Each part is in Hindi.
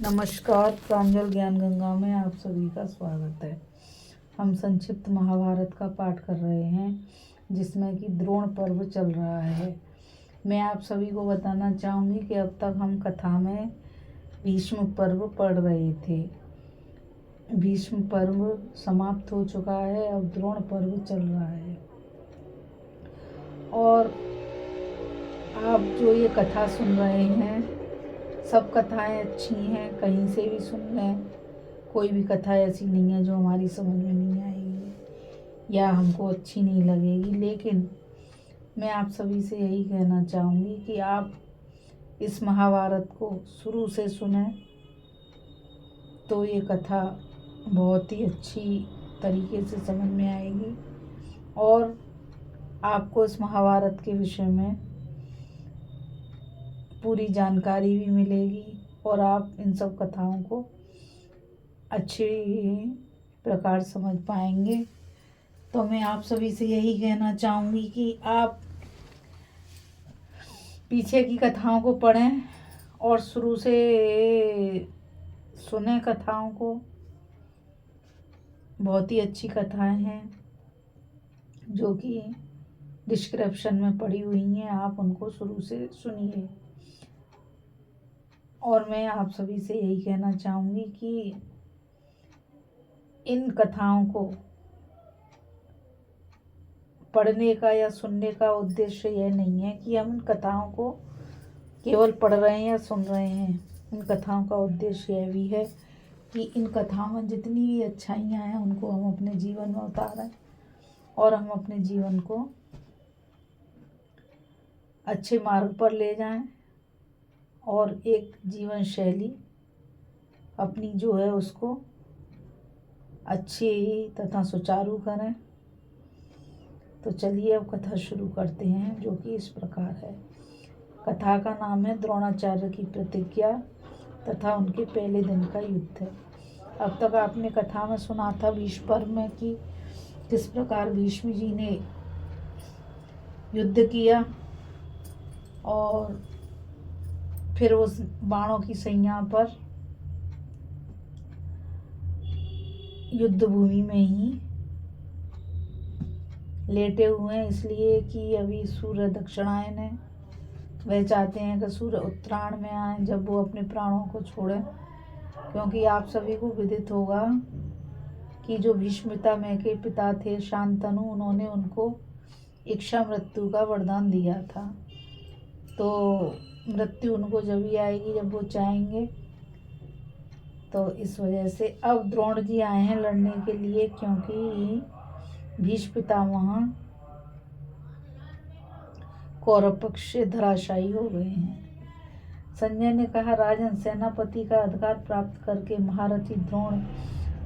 नमस्कार। प्रांजल ज्ञान गंगा में आप सभी का स्वागत है। हम संक्षिप्त महाभारत का पाठ कर रहे हैं जिसमें कि द्रोण पर्व चल रहा है। मैं आप सभी को बताना चाहूँगी कि अब तक हम कथा में भीष्म पर्व पढ़ रहे थे। भीष्म पर्व समाप्त हो चुका है, अब द्रोण पर्व चल रहा है। और आप जो ये कथा सुन रहे हैं, सब कथाएं अच्छी हैं, कहीं से भी सुन लें। कोई भी कथा ऐसी नहीं है जो हमारी समझ में नहीं आएगी या हमको अच्छी नहीं लगेगी। लेकिन मैं आप सभी से यही कहना चाहूँगी कि आप इस महाभारत को शुरू से सुने तो ये कथा बहुत ही अच्छी तरीके से समझ में आएगी और आपको इस महाभारत के विषय में पूरी जानकारी भी मिलेगी और आप इन सब कथाओं को अच्छे प्रकार समझ पाएंगे। तो मैं आप सभी से यही कहना चाहूँगी कि आप पीछे की कथाओं को पढ़ें और शुरू से सुने कथाओं को। बहुत ही अच्छी कथाएं हैं जो कि डिस्क्रिप्शन में पड़ी हुई हैं, आप उनको शुरू से सुनिए। और मैं आप सभी से यही कहना चाहूँगी कि इन कथाओं को पढ़ने का या सुनने का उद्देश्य यह नहीं है कि हम इन कथाओं को केवल पढ़ रहे हैं या सुन रहे हैं। इन कथाओं का उद्देश्य यह भी है कि इन कथाओं में जितनी भी अच्छाइयाँ हैं उनको हम अपने जीवन में उतारें और हम अपने जीवन को अच्छे मार्ग पर ले जाएं और एक जीवन शैली अपनी जो है उसको अच्छी तथा सुचारू करें। तो चलिए अब कथा शुरू करते हैं जो कि इस प्रकार है। कथा का नाम है द्रोणाचार्य की प्रतिज्ञा तथा उनके पहले दिन का युद्ध। अब तक आपने कथा में सुना था भीष्म पर्व में कि किस प्रकार भीष्म जी ने युद्ध किया और फिर उस बाणों की सैया पर युद्ध भूमि में ही लेटे हुए हैं, इसलिए कि अभी सूर्य दक्षिणायन है। वह चाहते हैं कि सूर्य उत्तरायण में आए जब वो अपने प्राणों को छोड़ें, क्योंकि आप सभी को विदित होगा कि जो भीष्म पितामह के पिता थे शांतनु, उन्होंने उनको इच्छा मृत्यु का वरदान दिया था। तो मृत्यु उनको जब ही आएगी जब वो चाहेंगे। तो इस वजह से अब द्रोण जी आए हैं लड़ने के लिए, क्योंकि भीष्म पितामह कौरव पक्ष से धराशायी हो गए हैं। संजय ने कहा, राजन, सेनापति का अधिकार प्राप्त करके महारथी द्रोण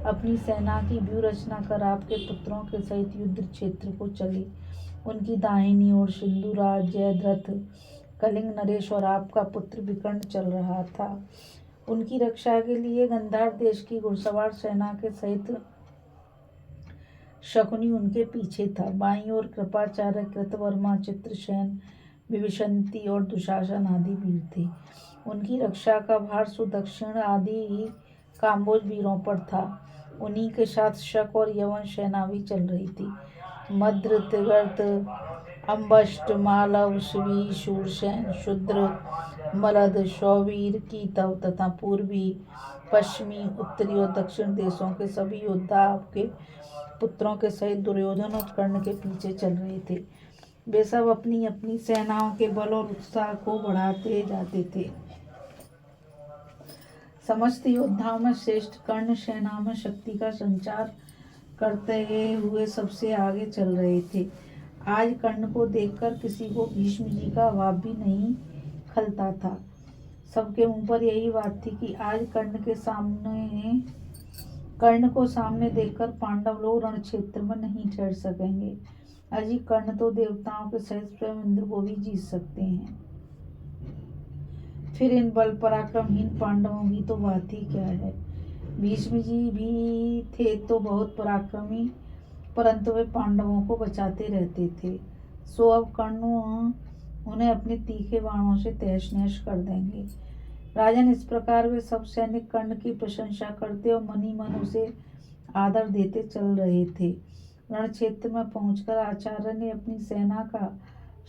अपनी सेना की व्यूह रचना कर आपके पुत्रों के सहित युद्ध क्षेत्र को चले। उनकी दाहिनी ओर सिंधुराज, जयद्रथ, कलिंग नरेश और आपका पुत्र विकर्ण चल रहा था। उनकी रक्षा के लिए गंधार देश की घुड़सवार सेना के सहित शकुनी उनके पीछे था। बाईं ओर कृपाचार्य, कृतवर्मा, चित्रसेन, विभीषंती और दुशासन आदि वीर थे। उनकी रक्षा का भार सुदक्षिण आदि काम्बोज वीरों पर था। उन्हीं के साथ शक और यवन सेना भी चल रही थी। मद्र, तिगर्त, अम्बष्ट, मालव, शिवी, शूरसेन, शूद्र, मलद, शौवीर, कीतव तथा पूर्वी, पश्चिमी, उत्तरी और दक्षिण देशों के सभी योद्धा आपके पुत्रों के सहित दुर्योधन और कर्ण के पीछे चल रहे थे। वे सब अपनी अपनी सेनाओं के बल और उत्साह को बढ़ाते जाते थे। समस्त योद्धाओं में श्रेष्ठ कर्ण सेना में शक्ति का संचार करते हुए सबसे आगे चल रहे थे। आज कर्ण को देखकर किसी को भीष्म जी का अभाव भी नहीं खलता था। सबके मुंह पर यही बात थी कि आज कर्ण को सामने देखकर पांडव लोग रण क्षेत्र में नहीं ठहर सकेंगे। अजी कर्ण तो देवताओं के सहित स्वयं इंद्र को भी जीत सकते हैं। फिर इन बल पराक्रमहीन पांडवों की तो बात ही क्या है। भीष्म जी भी थे तो बहुत पराक्रमी, परंतु वे पांडवों को बचाते रहते थे। सो अब कर्ण उन्हें अपने तीखे बाणों से तहस नहस कर देंगे। राजन, इस प्रकार वे सब सैनिक कर्ण की प्रशंसा करते और मन ही मन उसे आदर देते चल रहे थे। रण क्षेत्र में पहुंचकर आचार्य ने अपनी सेना का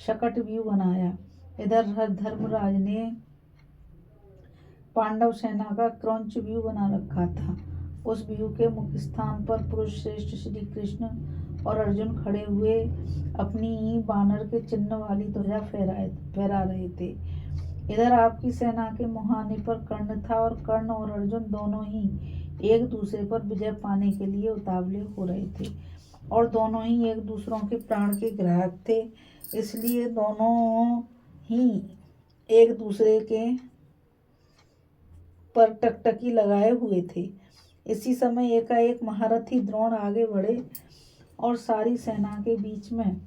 शकट व्यू बनाया। इधर धर्मराज ने पांडव सेना का क्रौंच व्यू बना रखा था। उस व्यू के मुख्य स्थान पर पुरुष श्रेष्ठ श्री कृष्ण और अर्जुन खड़े हुए अपनी बानर के चिन्ह वाली ध्वजा फहरा रहे थे। इधर आपकी सेना के मुहाने पर कर्ण था और कर्ण और अर्जुन दोनों ही एक दूसरे पर विजय पाने के लिए उतावले हो रहे थे और दोनों ही एक दूसरों के प्राण के ग्राहक थे, इसलिए दोनों ही एक दूसरे के पर टकटकी लगाए हुए थे। इसी समय एकाएक महारथी द्रोण आगे बढ़े और सारी सेना के बीच में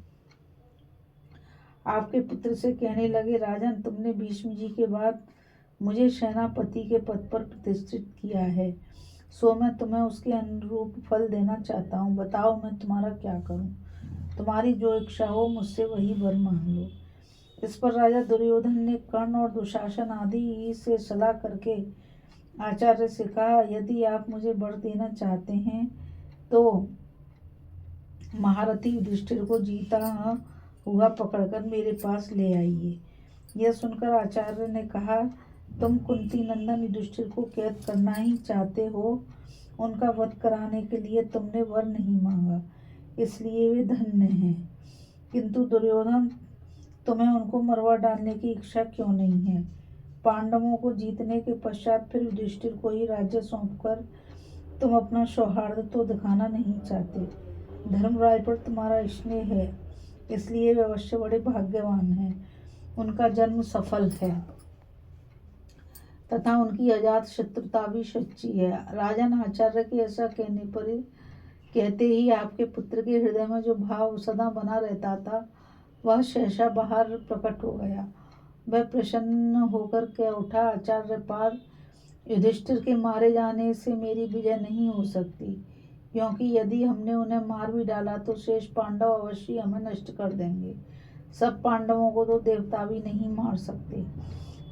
आपके पुत्र से कहने लगे, राजन, तुमने भीष्म जी के बाद मुझे सेनापति के पद पर प्रतिष्ठित किया है, सो मैं तुम्हें उसके अनुरूप फल देना चाहता हूँ। बताओ मैं तुम्हारा क्या करूँ? तुम्हारी जो इच्छा हो मुझसे वही वर मांग लो। इस पर राजा दुर्योधन ने कर्ण और दुशासन आदि से सलाह करके आचार्य से कहा, यदि आप मुझे वर देना चाहते हैं तो महारथी युधिष्ठिर को जीता हुआ पकड़कर मेरे पास ले आइए। यह सुनकर आचार्य ने कहा, तुम कुंती नंदन युधिष्ठिर को कैद करना ही चाहते हो, उनका वध कराने के लिए तुमने वर नहीं मांगा, इसलिए वे धन्य हैं। किंतु दुर्योधन, तुम्हें उनको मरवा डालने की इच्छा क्यों नहीं है? पांडवों को जीतने के पश्चात फिर युधिष्ठिर को ही राज्य सौंपकर तुम अपना सौहार्द तो दिखाना नहीं चाहते। धर्मराज पर तुम्हारा स्नेह है, इसलिए वे अवश्य बड़े भाग्यवान हैं। उनका जन्म सफल है तथा उनकी अजात शत्रुता भी सच्ची है। राजन, आचार्य के ऐसा कहने पर कहते ही आपके पुत्र के हृदय में जो भाव सदा बना रहता था वह सहसा बाहर प्रकट हो गया। वह प्रसन्न होकर कह उठा, आचार्य पाद, युधिष्ठिर के मारे जाने से मेरी विजय नहीं हो सकती, क्योंकि यदि हमने उन्हें मार भी डाला तो शेष पांडव अवश्य हमें नष्ट कर देंगे। सब पांडवों को तो देवता भी नहीं मार सकते,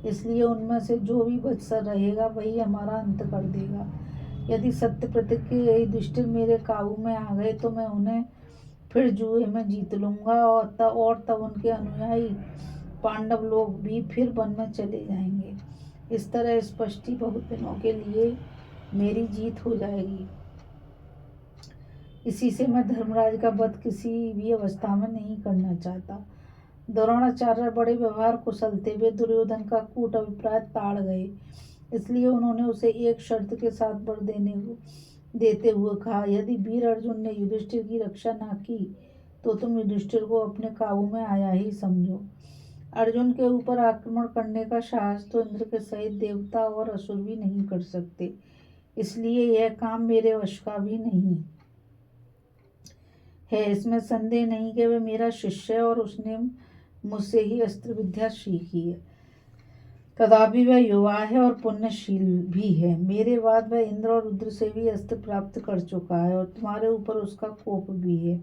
इसलिए उनमें से जो भी बचकर रहेगा वही हमारा अंत कर देगा। यदि सत्य प्रतिज्ञ युधिष्ठिर मेरे काबू में आ गए तो मैं उन्हें फिर जुए में जीत लूंगा और तब उनके अनुयायी पांडव लोग भी फिर वन में चले जाएंगे। इस तरह स्पष्टी बहुत दिनों के लिए मेरी जीत हो जाएगी। इसी से मैं धर्मराज का वध किसी भी अवस्था में नहीं करना चाहता। द्रोणाचार्य बड़े व्यवहार कुशल थे। वे दुर्योधन का कूट अभिप्राय ताड़ गए, इसलिए उन्होंने उसे एक शर्त के साथ वर देते हुए कहा, यदि वीर अर्जुन ने युधिष्ठिर की रक्षा न की तो तुम युधिष्ठिर को अपने काबू में आया ही समझो। अर्जुन के ऊपर आक्रमण करने का साहस तो इंद्र के सहित देवता और असुर भी नहीं कर सकते, इसलिए यह काम मेरे वश का भी नहीं है। इसमें संदेह नहीं कि वह मेरा शिष्य है और उसने मुझसे ही अस्त्र विद्या सीखी है। तथापि वह युवा है और पुण्यशील भी है। मेरे बाद वह इंद्र और रुद्र से भी अस्त्र प्राप्त कर चुका है और तुम्हारे ऊपर उसका कोप भी है,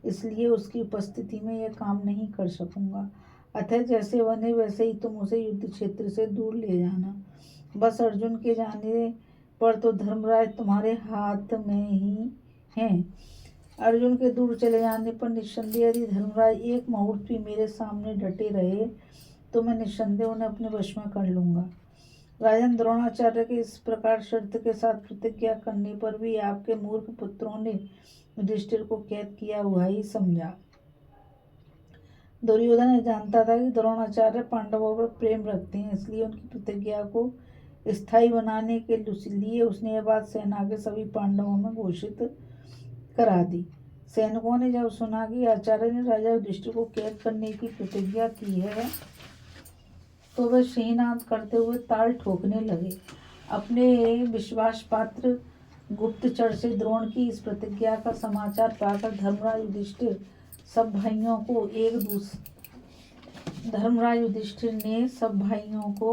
इसलिए उसकी उपस्थिति में यह काम नहीं कर सकूंगा। अतः जैसे बने वैसे ही तुम उसे युद्ध क्षेत्र से दूर ले जाना। बस अर्जुन के जाने पर तो धर्मराज तुम्हारे हाथ में ही हैं। अर्जुन के दूर चले जाने पर निस्संदेह यदि धर्मराज एक मुहूर्त भी मेरे सामने डटे रहे तो मैं निस्संदेह उन्हें अपने वश में कर लूंगा। राजन, द्रोणाचार्य के इस प्रकार शर्त के साथ प्रतिज्ञा करने पर भी आपके मूर्ख पुत्रों ने युधिष्ठिर को कैद किया हुआ ही समझा। दुर्योधन जानता था कि द्रोणाचार्य पांडवों पर प्रेम रखते हैं, इसलिए उनकी प्रतिज्ञा को स्थायी बनाने के लिए उसने यह बात सेना के सभी पांडवों में घोषित करा दी। सैनिकों ने जब सुना कि आचार्य ने राजा युधिष्ठिर को कैद करने की प्रतिज्ञा की है तो वे सिंहनाद करते हुए ताल ठोकने लगे। अपने विश्वास पात्र गुप्तचर से द्रोण की इस प्रतिज्ञा का समाचार पाकर धर्मराज युधिष्ठिर ने सब भाइयों को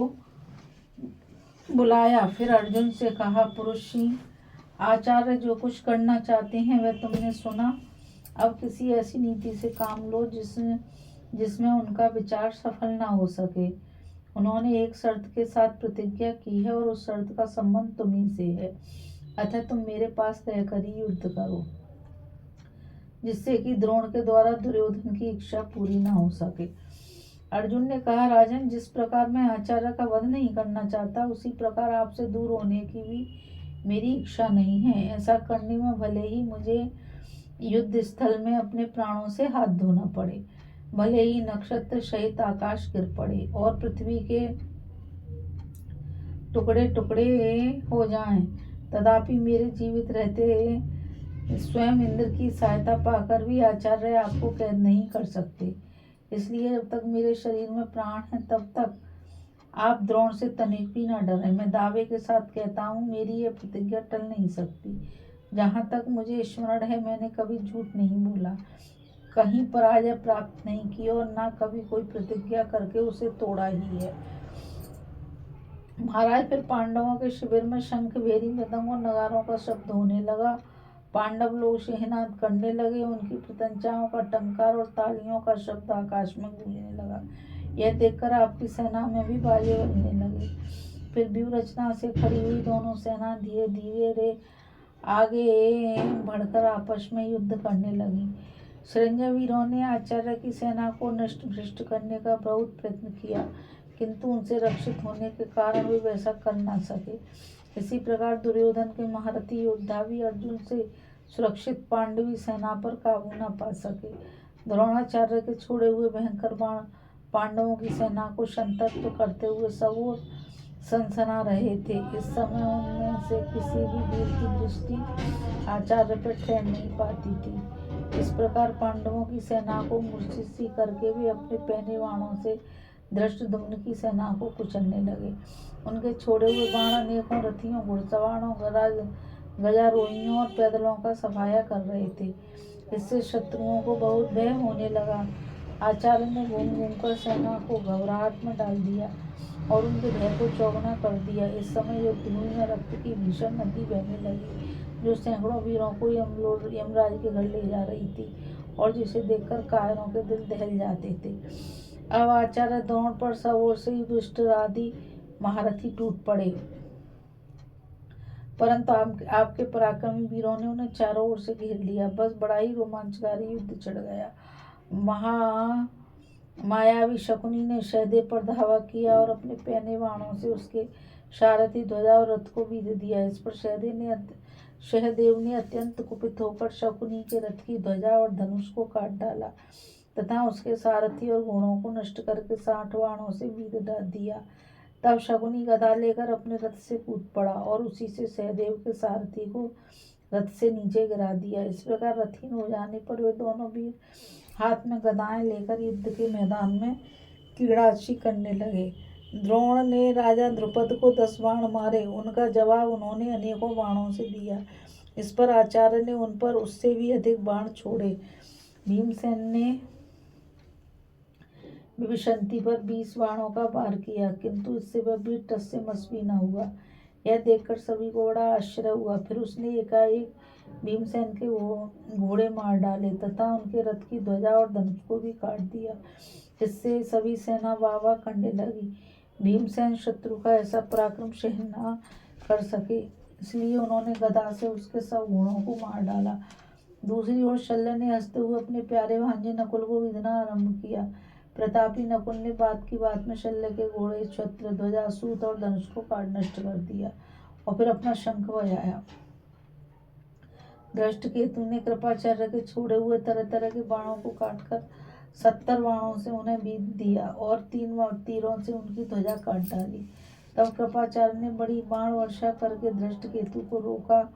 बुलाया। फिर अर्जुन से कहा, पुरुष सिंह, आचार्य जो कुछ करना चाहते हैं वह तुमने सुना। अब किसी ऐसी नीति से काम लो जिसमें उनका विचार सफल ना हो सके। उन्होंने एक शर्त के साथ प्रतिज्ञा की है और उस शर्त का संबंध तुम्ही से है, अतः तुम मेरे पास रहकर ही युद्ध करो, जिससे कि द्रोण के द्वारा दुर्योधन की इच्छा पूरी न हो सके। अर्जुन ने कहा, राजन, जिस प्रकार मैं आचार्य का वध नहीं करना चाहता, उसी प्रकार आपसे दूर होने की भी मेरी इच्छा नहीं है। ऐसा करने में भले ही मुझे युद्ध स्थल में अपने प्राणों से हाथ धोना पड़े, भले ही नक्षत्र सहित आकाश गिर पड़े और पृथ्वी के टुकड़े टुकड़े हो जाएं, तथापि मेरे जीवित रहते स्वयं इंद्र की सहायता पाकर भी आचार्य आपको कैद नहीं कर सकते। इसलिए जब तक मेरे शरीर में प्राण है, तब तक आप द्रोण से तनिक भी न डरें। मैं दावे के साथ कहता हूँ, मेरी यह प्रतिज्ञा टल नहीं सकती। जहाँ तक मुझे स्मरण है, मैंने कभी झूठ नहीं बोला, कहीं पराजय प्राप्त नहीं की और न कभी कोई प्रतिज्ञा करके उसे तोड़ा ही है। महाराज, फिर पांडवों के शिविर में शंख, भेरी, मृदंग और नगारों का शब्द होने लगा। पांडव लोग सिंहनाद करने लगे, उनकी प्रशंसाओं का टंकार और तालियों का शब्द आकाश में गूंजने लगा। यह देखकर आपकी सेना में भी बाजे बजने लगे। फिर व्यूह रचना से खड़ी हुई दोनों सेना धीरे धीरे आगे बढ़कर आपस में युद्ध करने लगी। श्रृंजय वीरों ने आचार्य की सेना को नष्ट भ्रष्ट करने का बहुत प्रयत्न किया, किंतु उनसे रक्षित होने के कारण वे वैसा कर न सके। इसी प्रकार दुर्योधन के महारथी योद्धा भी अर्जुन से सुरक्षित पांडवी सेना पर काबू न पा सके। द्रोणाचार्य के छोड़े हुए भयंकर बाण पांडवों की सेना को संतप्त करते हुए सब ओर सनसना रहे थे। इस समय उनमें से किसी भी वीर की दृष्टि आचार्य पर ठहर नहीं पाती थी। इस प्रकार पांडवों की सेना को मूर्छित सी करके वे अपने पहने बाणों से धृष्टद्युम्न की सेना को कुचलने लगे। उनके छोड़े हुए बाण अनेकों रथियों, घुड़सवारों, गजारोहियों और पैदलों का सफाया कर रहे थे। इससे शत्रुओं को बहुत भय होने लगा। आचार्य ने घूम घूमकर सेना को घबराहट में डाल दिया और उनके भय को चौगुना कर दिया। इस समय युद्धभूमि में रक्त की भीषण नदी बहने लगी, जो सैकड़ों वीरों को यमराज के घर ले जा रही थी और जिसे देखकर कायरों के दिल दहल जाते थे। अब आचार्य द्रोण पर सब ओर से युधिष्ठिर आदि महारथी टूट पड़े, परंतु आपके पराक्रमी वीरों ने उन्हें चारों ओर से घेर लिया। बस बड़ा ही रोमांचकारी युद्ध छिड़ गया। मायावी शकुनी ने सहदेव पर धावा किया और अपने पहने बाणों से उसके सारथी, ध्वजा और रथ को बीध दिया। इस पर सहदेव ने अत्यंत कुपित होकर शकुनी के रथ की ध्वजा और धनुष को काट डाला तथा उसके सारथी और घोड़ों को नष्ट करके 60 बाणों से बीध दिया। तब शकुनी गदा लेकर अपने रथ से कूद पड़ा और उसी से सहदेव के सारथी को रथ से नीचे गिरा दिया। इस प्रकार रथहीन हो जाने पर वे दोनों वीर हाथ में गदाएं लेकर युद्ध के मैदान में क्रीड़ाशी करने लगे। द्रोण ने राजा द्रुपद को 10 बाण मारे। उनका जवाब उन्होंने अनेकों बाणों से दिया। इस पर आचार्य ने उन पर उससे भी अधिक बाण छोड़े। भीमसेन ने विभीषणी पर 20 बाणों का वार किया, किंतु इससे वह वीर टस से मस भी न हुआ। यह देखकर सभी को बड़ा आश्चर्य हुआ। फिर उसने एकाएक भीमसेन के घोड़े मार डाले तथा उनके रथ की ध्वजा और धनुष को भी काट दिया। इससे सभी सेना वाह वाह करने लगी। भीमसेन शत्रु का ऐसा पराक्रम सहन न कर सके, इसलिए उन्होंने गदा से उसके सब घोड़ों को मार डाला। दूसरी ओर शल्य ने हंसते हुए अपने प्यारे भांजे नकुल को विधना आरंभ किया। प्रतापी नकुल ने बात की बात में शल्य के घोड़े, छत्र, ध्वजा, सूत और धनुष को काट नष्ट कर दिया और फिर अपना शंख बजाया। धृष्टकेतु ने कृपाचार्य के छोड़े हुए तरह तरह के बाणों को काटकर 70 बाणों से उन्हें बीध दिया और 3 तीरों से उनकी ध्वजा काट डाली। तब कृपाचार्य ने बड़ी बाण वर्षा करके धृष्टकेतु को रोका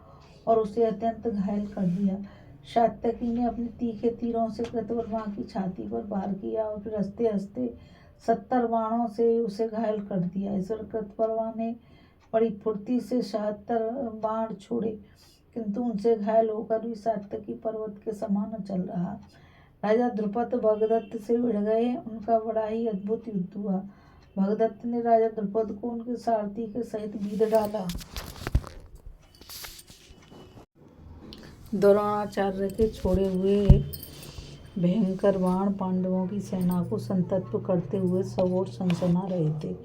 और उसे अत्यंत घायल कर दिया। सात्यकी ने अपने तीखे तीरों से कृतवर्मा की छाती पर वार किया और फिर हंसते हंसते 70 बाणों से उसे घायल कर दिया। इस पर कृतवर्मा ने बड़ी फुर्ती से 76 बाण छोड़े, किंतु उनसे घायल होकर भी सात्यकी पर्वत के समान अचल रहा। राजा द्रुपद भगदत्त से भिड़ गए। उनका बड़ा ही अद्भुत युद्ध हुआ। भगदत्त ने राजा द्रुपद को उनके सारथी के सहित बीध डाला। द्रोणाचार्य के छोड़े हुए भयंकर बाण पांडवों की सेना को संतप्त करते हुए सब ओर सनसना रहे थे।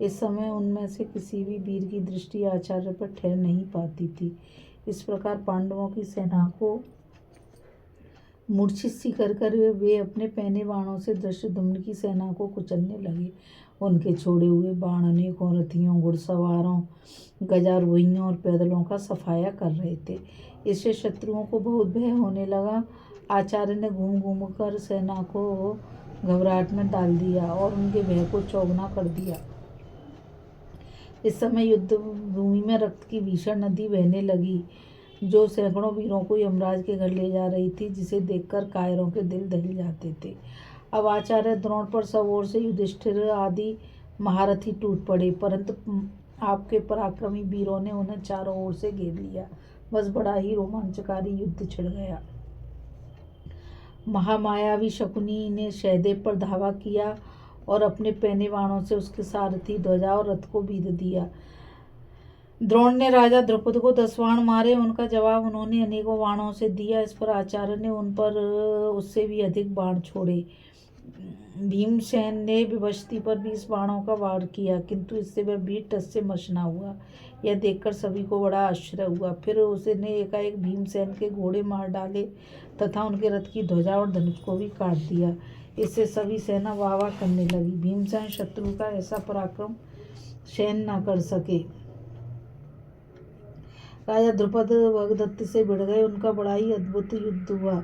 इस समय उनमें से किसी भी वीर की दृष्टि आचार्य पर ठहर नहीं पाती थी। इस प्रकार पांडवों की सेना को मूर्छित सी कर वे अपने पहने बाणों से धृष्टद्युम्न की सेना को कुचलने लगे। उनके छोड़े हुए बाण अनेकों रथियों, घुड़सवारों, गजारोहियों और पैदलों का सफाया कर रहे थे। इससे शत्रुओं को बहुत भय होने लगा। आचार्य ने घूम घूम कर सेना को घबराहट में डाल दिया और उनके भय को चौगुना कर दिया। इस समय युद्ध भूमि में रक्त की भीषण नदी बहने लगी, जो सैकड़ों वीरों को यमराज के घर ले जा रही थी, जिसे देखकर कायरों के दिल दहल जाते थे। अब आचार्य द्रोण पर सब ओर से युधिष्ठिर आदि महारथी टूट पड़े, परंतु आपके पराक्रमी वीरों ने उन्हें चारों ओर से घेर लिया। बस बड़ा ही रोमांचकारी युद्ध छिड़ गया। महामायावी शकुनी ने सहदेव पर धावा किया और अपने पहने बाणों से उसके सारथी, ध्वजा और रथ को बीध दिया। द्रोण ने राजा द्रुपद को 10 बाण मारे। उनका जवाब उन्होंने अनेकों बाणों से दिया। इस पर आचार्य ने उन पर उससे भी अधिक बाण छोड़े। भीमसेन ने विवस्ती पर 20 बाणों का वार किया, किंतु इससे वह वीर टस से मश न हुआ। यह देखकर सभी को बड़ा आश्चर्य हुआ। फिर उसने एकाएक भीमसेन के घोड़े मार डाले तथा उनके रथ की ध्वजा और धनुष को भी काट दिया। इससे सभी सेना वाह वाह करने लगी। भीमसेन शत्रु का ऐसा पराक्रम सहन न कर सके। राजा द्रुपद भगदत्त से भिड़ गए। उनका बड़ा ही अद्भुत युद्ध हुआ।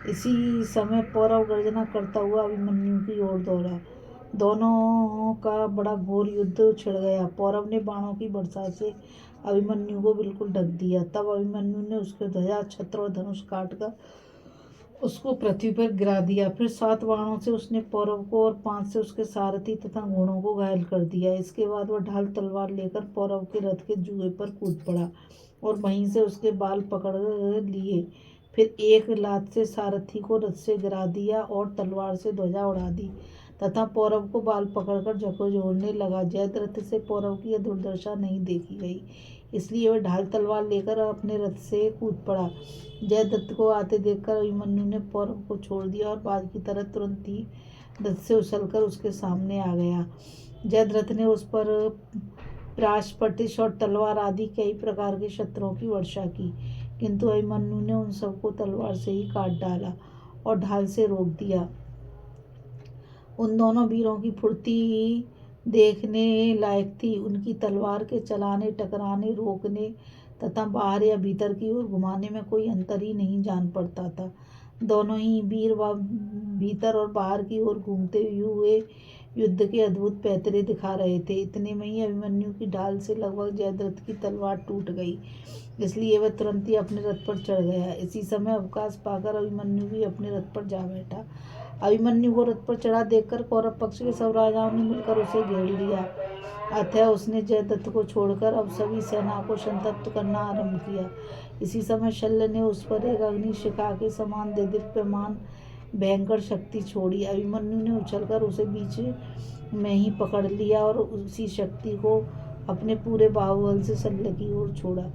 इसी समय पौरव गर्जना करता हुआ अभिमन्यु की ओर दौड़ा। दोनों का बड़ा घोर युद्ध छिड़ गया। पौरव ने बाणों की बरसात से अभिमन्यु को बिल्कुल ढक दिया। तब अभिमन्यु ने उसके ध्वजा, छत्र और धनुष काटकर उसको पृथ्वी पर गिरा दिया। फिर 7 बाणों से उसने पौरव को और 5 से उसके सारथी तथा घोड़ों को घायल कर दिया। इसके बाद वह ढाल तलवार लेकर पौरव के रथ के जुए पर कूद पड़ा और वहीं से उसके बाल पकड़ लिए। फिर एक लात से सारथी को रथ से गिरा दिया और तलवार से ध्वजा उड़ा दी तथा पौरव को बाल पकड़कर झकझोरने लगा। जयद्रथ से पौरव की यह दुर्दशा नहीं देखी गई, इसलिए वह ढाल तलवार लेकर अपने रथ से कूद पड़ा। जयद्रथ को आते देखकर अभिमन्यु ने पौरव को छोड़ दिया और बाज की तरह तुरंत ही रथ से उछलकर उसके सामने आ गया। जयद्रथ ने उस पर प्राश, पटिश और तलवार आदि कई प्रकार के शस्त्रों की वर्षा की, किंतु अभिमन्यु ने उन सबको तलवार से ही काट डाला और ढाल से रोक दिया। उन दोनों वीरों की फुर्ती देखने लायक थी। उनकी तलवार के चलाने, टकराने, रोकने तथा बाहर या भीतर की ओर घुमाने में कोई अंतर ही नहीं जान पड़ता था। दोनों ही वीर भीतर और बाहर की ओर घूमते हुए युद्ध के अद्भुत पैतरे दिखा रहे थे। इतने में ही अभिमन्यु की ढाल से लगभग जयद्रथ की तलवार टूट गई, इसलिए वह तुरंत ही अपने रथ पर चढ़ गया। इसी समय अवकाश पाकर अभिमन्यु भी अपने रथ पर जा बैठा। अभिमन्यु को रथ पर चढ़ा देखकर कौरव पक्ष के सब राजाओं ने मिलकर उसे घेर लिया। अतः उसने जयद्रथ को छोड़कर अब सभी सेना को संतप्त करना आरंभ किया। इसी समय शल्य ने उस पर एक अग्निशिखा के समान देदीप्यमान भयंकर शक्ति छोड़ी। अभिमन्यु ने उछलकर उसे बीच में ही पकड़ लिया और उसी शक्ति को अपने पूरे बाहुबल से शल्य की ओर छोड़ा।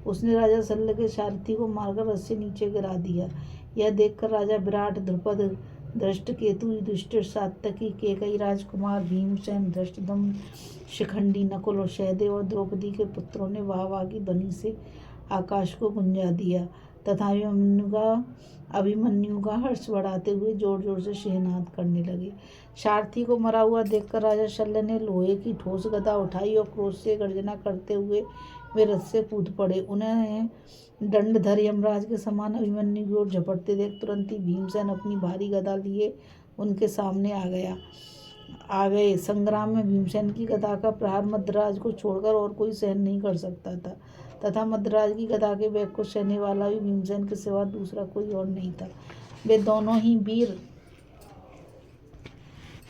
उसने राजा शल्य के सारथी को मारकर रथ से नीचे गिरा दिया। यह देखकर राजा विराट, द्रुपद, धृष्टकेतु, युधिष्ठिर, सात्यकी, केकई राजकुमार, भीमसेन, धृष्टद्युम्न, शिखंडी, नकुल और सहदेव और द्रौपदी के पुत्रों ने वाह वाह की ध्वनि से आकाश को गुंजा दिया तथा अभिमन्यु का हर्ष बढ़ाते हुए जोर जोर से सिंहनाद करने लगे। सारथी को मरा हुआ देखकर राजा शल्य ने लोहे की ठोस गदा उठाई और क्रोध से गर्जना करते हुए वे रथ से कूद पड़े। उन्हें दंडधर यमराज के समान अभिमन्यु की ओर झपटते देख तुरंत ही भीमसेन अपनी भारी गदा लिए उनके सामने आ गए। संग्राम में भीमसेन की गदा का प्रहार मद्राज को छोड़कर और कोई सहन नहीं कर सकता था तथा मद्राज की गदा के वेग को सहने वाला भी भीमसेन के सिवा दूसरा कोई और नहीं था। वे दोनों ही वीर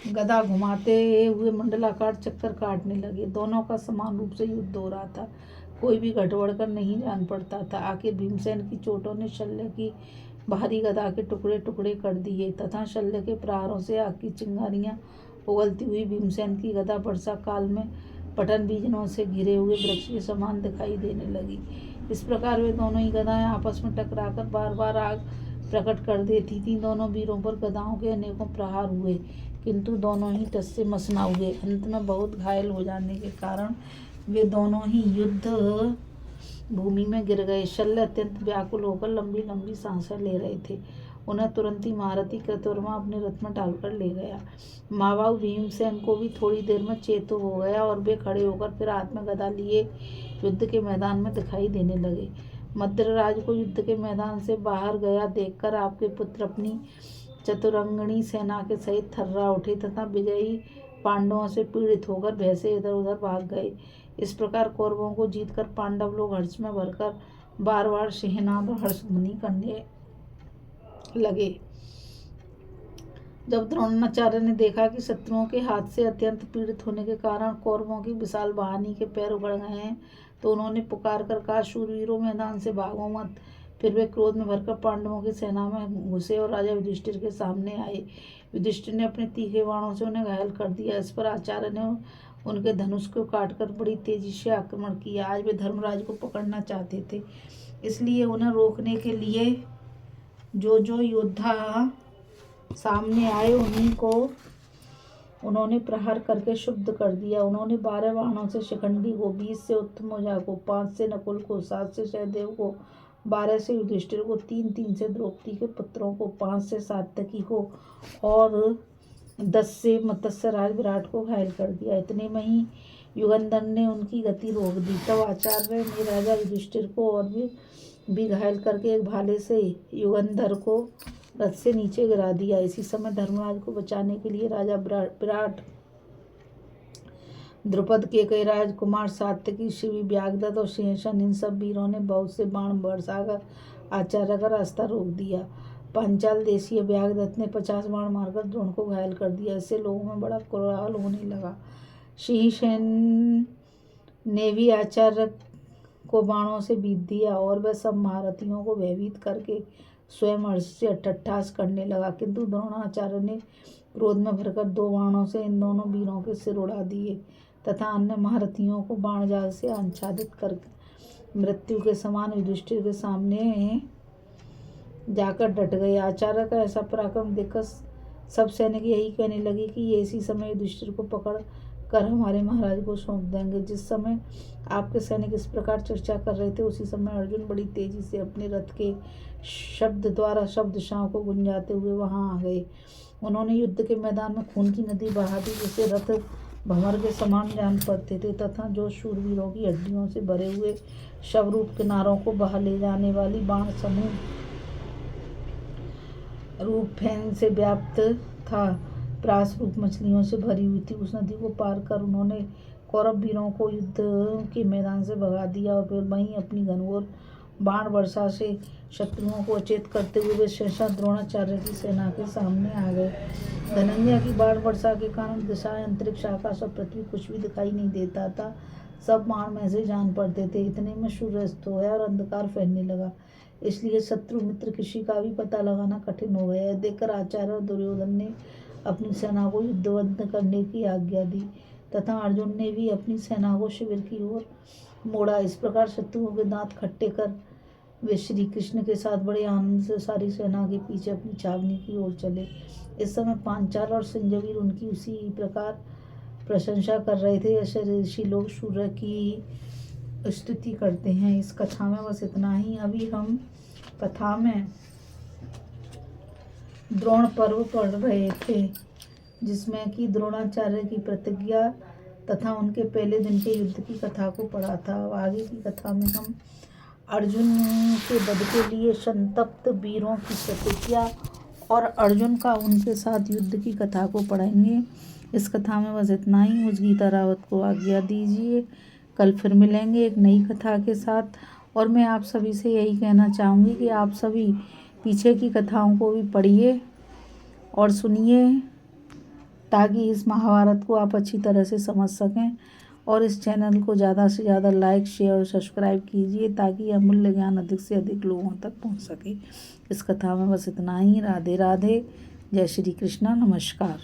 गदा घुमाते हुए मंडलाकार चक्कर काटने लगे। दोनों का समान रूप से युद्ध हो रहा था, कोई भी घटबढ़ कर नहीं जान पड़ता था। आखिर भीमसेन की चोटों ने शल्य की भारी गदा के टुकड़े टुकड़े कर दिए तथा शल्य के प्रहारों से आग की चिंगारियां उगलती हुई भीमसेन की गदा वर्षा काल में पटन बीजनों से घिरे हुए वृक्ष के समान दिखाई देने लगी। इस प्रकार वे दोनों ही गदाएं आपस में टकराकर बार बार आग प्रकट कर देती थी। दोनों वीरों पर गदाओं के अनेकों प्रहार हुए, किंतु दोनों ही टस से मस न हुए। अंत में बहुत घायल हो जाने के कारण वे दोनों ही युद्ध भूमि में गिर गए। शल्य अत्यंत व्याकुल होकर लंबी लंबी सांसें ले रहे थे। उन्हें तुरंत ही महारथी कृतवर्मा अपने रथ में डालकर ले गया। महाबाहु भीमसेन को भी थोड़ी देर में चेतो हो गया और वे खड़े होकर फिर हाथ में गदा लिए युद्ध के मैदान में दिखाई देने लगे। मद्रराज को युद्ध के मैदान से बाहर गया देखकर आपके पुत्र अपनी चतुरंगणी सेना के सहित थर्रा उठे तथा विजयी पांडवों से पीड़ित होकर भय से इधर उधर भाग गए। इस प्रकार कौरवों को जीतकर पांडव लोग हर्ष में भरकर बार बार सिंहनाद और हर्षध्वनि करने लगे। जब द्रोणाचार्य ने देखा कि शत्रुओं के हाथ से अत्यंत पीड़ित होने के कारण कौरवों की विशाल वाहिनी के पैर उखड़ गए हैं, तो उन्होंने पुकार कर कहा, शूरवीरों, मैदान से भागो मत। फिर वे क्रोध में भरकर पांडवों की सेना में घुसे और राजा युधिष्ठिर के सामने आए। युधिष्ठिर ने अपने तीखे बाणों से उन्हें घायल कर दिया। इस पर आचार्य ने उनके धनुष को काटकर बड़ी तेजी से आक्रमण किया। आज वे धर्मराज को पकड़ना चाहते थे, इसलिए उन्हें रोकने के लिए जो जो योद्धा सामने आए उन्हीं को उन्होंने प्रहार करके शुद्ध कर दिया। उन्होंने 12 बाणों से शिखंडी को, 20 से उत्तमोजा को, 5 से नकुल को, 7 से सहदेव को, 12 से युधिष्ठिर को, 3 से द्रौपदी के पुत्रों को, 5 से सात्यकी को और 10 से मत्स्यराज विराट को घायल कर दिया। इतने में ही युगंधर ने उनकी गति रोक दी। तब आचार्य ने राजा युधिष्ठिर को और भी घायल करके एक भाले से युगंधर को रथ से नीचे गिरा दिया। इसी समय धर्मराज को बचाने के लिए राजा विराट, द्रुपद, केकई राजकुमार, सात्यकी, शिवी, व्यागदत्त और शेषन, इन सब वीरों ने बहुत से बाण बरसाकर आचार्य का रास्ता रोक दिया। पांचाल देशीय व्यागदत्त ने 50 बाण मारकर द्रोण को घायल कर दिया। इससे लोगों में बड़ा कोलाहल होने लगा। सिंहसेन ने भी आचार्य को बाणों से बीत दिया और वह सब महारथियों को भयभीत करके स्वयं हर्ष से अट्टहास करने लगा, किंतु द्रोणाचार्य ने क्रोध में भरकर 2 बाणों से इन दोनों वीरों के सिर उड़ा दिए तथा अन्य महारथियों को बाण जाल से आच्छादित कर मृत्यु के समान युधिष्ठिर के सामने जाकर डट गए। आचार्य का ऐसा पराक्रम देखकर सब सैनिक यही कहने लगे कि ये इसी समय युधिष्ठिर को पकड़ कर हमारे महाराज को सौंप देंगे। जिस समय आपके सैनिक इस प्रकार चर्चा कर रहे थे, उसी समय अर्जुन बड़ी तेजी से अपने रथ के शब्द द्वारा शब्दशाओं को गुंजाते हुए वहां आ गए। उन्होंने युद्ध के मैदान में खून की नदी बहा दी, जिसे रथ भंवर के समान जान पड़ते थे तथा जो शूरवीरों की हड्डियों से भरे हुए शवरूप किनारों को बहा ले जाने वाली बाण समूह रूप फैन से व्याप्त था, प्रास रूप मछलियों से भरी हुई थी। उस नदी को पार कर उन्होंने कौरव वीरों को युद्ध के मैदान से भगा दिया और फिर वहीं अपनी घनघोर बाण वर्षा से शत्रुओं को अचेत करते हुए वे सहसा द्रोणाचार्य की सेना के सामने आ गए। धनंजय की बाण वर्षा के कारण दिशाएं, अंतरिक्ष, आकाश और पृथ्वी कुछ भी दिखाई नहीं देता था। सब बाण में से जान पड़ते थे। इतने में सूर्य अस्त हो गया और अंधकार फैलने लगा, इसलिए शत्रु मित्र किसी का भी पता लगाना कठिन हो गया। देखकर आचार्य और दुर्योधन ने अपनी सेना को युद्धबंद करने की आज्ञा दी तथा अर्जुन ने भी अपनी सेना को शिविर की ओर मोड़ा। इस प्रकार शत्रुओं के दांत खट्टे कर वे श्री कृष्ण के साथ बड़े आनंद से सारी सेना के पीछे अपनी छावनी की ओर चले। इस समय पांचाल और संजयवीर उनकी उसी प्रकार प्रशंसा कर रहे थे ऐसे ऋषि लोग सूर्य की स्तुति करते हैं। इस कथा में बस इतना ही। अभी हम कथा में द्रोण पर्व पढ़ रहे थे, जिसमें कि द्रोणाचार्य की प्रतिज्ञा तथा उनके पहले दिन के युद्ध की कथा को पढ़ा था। अब आगे की कथा में हम अर्जुन के वध के लिए संतप्त वीरों की प्रतिज्ञा और अर्जुन का उनके साथ युद्ध की कथा को पढ़ेंगे। इस कथा में बस इतना ही। मुझ गीता रावत को आज्ञा दीजिए। कल फिर मिलेंगे एक नई कथा के साथ। और मैं आप सभी से यही कहना चाहूँगी कि आप सभी पीछे की कथाओं को भी पढ़िए और सुनिए, ताकि इस महाभारत को आप अच्छी तरह से समझ सकें। और इस चैनल को ज़्यादा से ज़्यादा लाइक, शेयर और सब्सक्राइब कीजिए, ताकि यह अमूल्य ज्ञान अधिक से अधिक लोगों तक पहुंच सके। इस कथा में बस इतना ही। राधे राधे। जय श्री कृष्ण। नमस्कार।